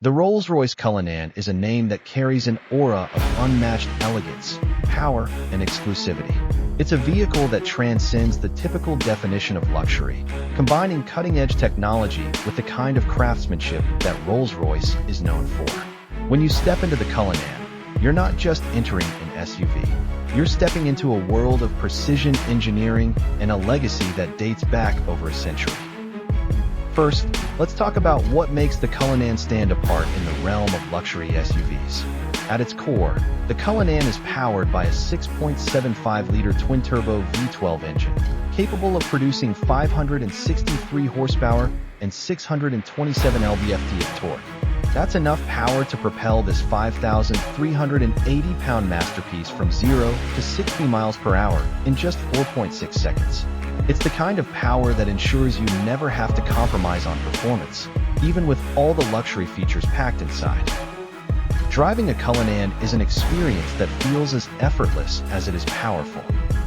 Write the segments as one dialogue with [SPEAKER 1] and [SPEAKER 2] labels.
[SPEAKER 1] The Rolls-Royce Cullinan is a name that carries an aura of unmatched elegance, power, and exclusivity. It's a vehicle that transcends the typical definition of luxury, combining cutting-edge technology with the kind of craftsmanship that Rolls-Royce is known for. When you step into the Cullinan, you're not just entering an SUV. You're stepping into a world of precision engineering and a legacy that dates back over a century. First, let's talk about what makes the Cullinan stand apart in the realm of luxury SUVs. At its core, the Cullinan is powered by a 6.75-liter twin-turbo V12 engine, capable of producing 563 horsepower and 627 lb-ft of torque. That's enough power to propel this 5,380-pound masterpiece from 0 to 60 miles per hour in just 4.6 seconds. It's the kind of power that ensures you never have to compromise on performance, even with all the luxury features packed inside. Driving a Cullinan is an experience that feels as effortless as it is powerful.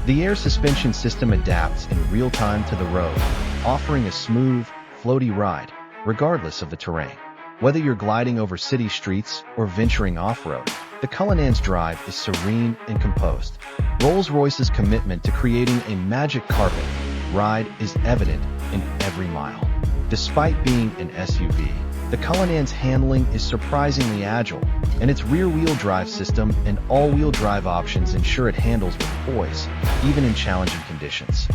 [SPEAKER 1] The air suspension system adapts in real time to the road, offering a smooth, floaty ride, regardless of the terrain. Whether you're gliding over city streets or venturing off-road, the Cullinan's drive is serene and composed. Rolls-Royce's commitment to creating a magic carpet ride is evident in every mile. Despite being an SUV, the Cullinan's handling is surprisingly agile, and its rear-wheel drive system and all-wheel drive options ensure it handles with poise, even in challenging conditions.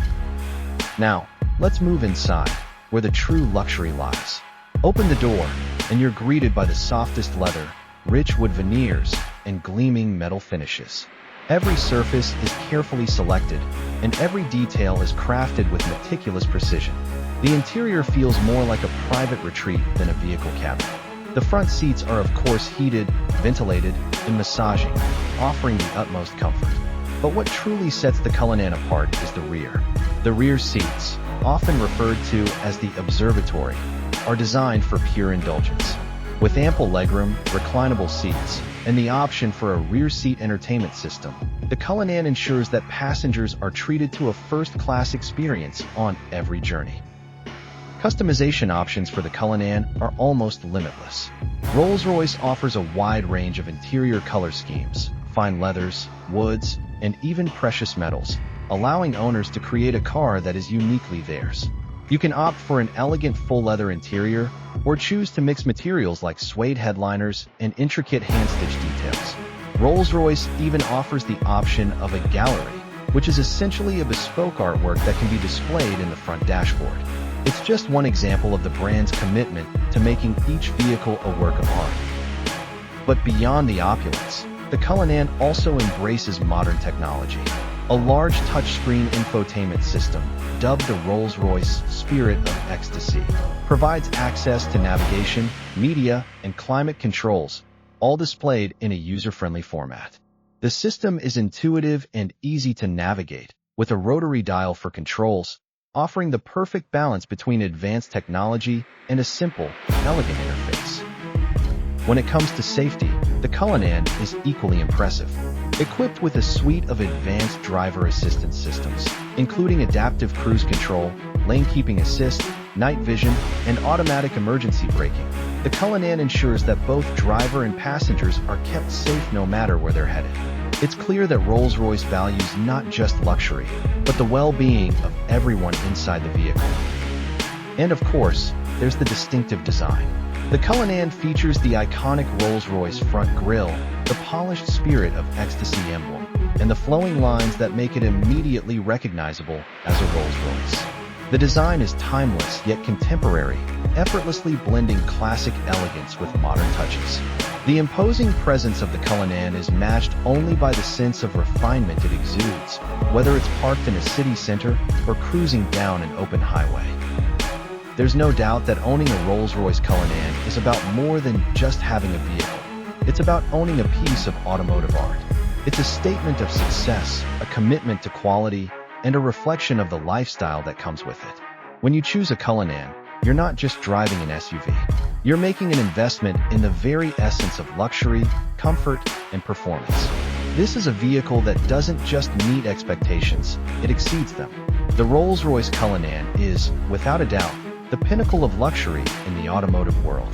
[SPEAKER 1] Now, let's move inside, where the true luxury lies. Open the door, and you're greeted by the softest leather, rich wood veneers, and gleaming metal finishes. Every surface is carefully selected, and every detail is crafted with meticulous precision. The interior feels more like a private retreat than a vehicle cabin. The front seats are of course heated, ventilated, and massaging, offering the utmost comfort. But what truly sets the Cullinan apart is the rear. The rear seats, often referred to as the observatory, are designed for pure indulgence. With ample legroom, reclinable seats, and the option for a rear seat entertainment system, the Cullinan ensures that passengers are treated to a first-class experience on every journey. Customization options for the Cullinan are almost limitless. Rolls-Royce offers a wide range of interior color schemes, fine leathers, woods, and even precious metals, allowing owners to create a car that is uniquely theirs. You can opt for an elegant full-leather interior, or choose to mix materials like suede headliners and intricate hand-stitched details. Rolls-Royce even offers the option of a gallery, which is essentially a bespoke artwork that can be displayed in the front dashboard. It's just one example of the brand's commitment to making each vehicle a work of art. But beyond the opulence, the Cullinan also embraces modern technology. A large touchscreen infotainment system, dubbed the Rolls-Royce Spirit of Ecstasy, provides access to navigation, media, and climate controls, all displayed in a user-friendly format. The system is intuitive and easy to navigate, with a rotary dial for controls, offering the perfect balance between advanced technology and a simple, elegant interface. When it comes to safety, the Cullinan is equally impressive. Equipped with a suite of advanced driver assistance systems, including adaptive cruise control, lane keeping assist, night vision, and automatic emergency braking, the Cullinan ensures that both driver and passengers are kept safe no matter where they're headed. It's clear that Rolls-Royce values not just luxury, but the well-being of everyone inside the vehicle. And of course, there's the distinctive design. The Cullinan features the iconic Rolls-Royce front grille, the polished Spirit of Ecstasy emblem, and the flowing lines that make it immediately recognizable as a Rolls-Royce. The design is timeless yet contemporary, effortlessly blending classic elegance with modern touches. The imposing presence of the Cullinan is matched only by the sense of refinement it exudes, whether it's parked in a city center or cruising down an open highway. There's no doubt that owning a Rolls-Royce Cullinan is about more than just having a vehicle. It's about owning a piece of automotive art. It's a statement of success, a commitment to quality, and a reflection of the lifestyle that comes with it. When you choose a Cullinan, you're not just driving an SUV. You're making an investment in the very essence of luxury, comfort, and performance. This is a vehicle that doesn't just meet expectations, it exceeds them. The Rolls-Royce Cullinan is, without a doubt, the pinnacle of luxury in the automotive world.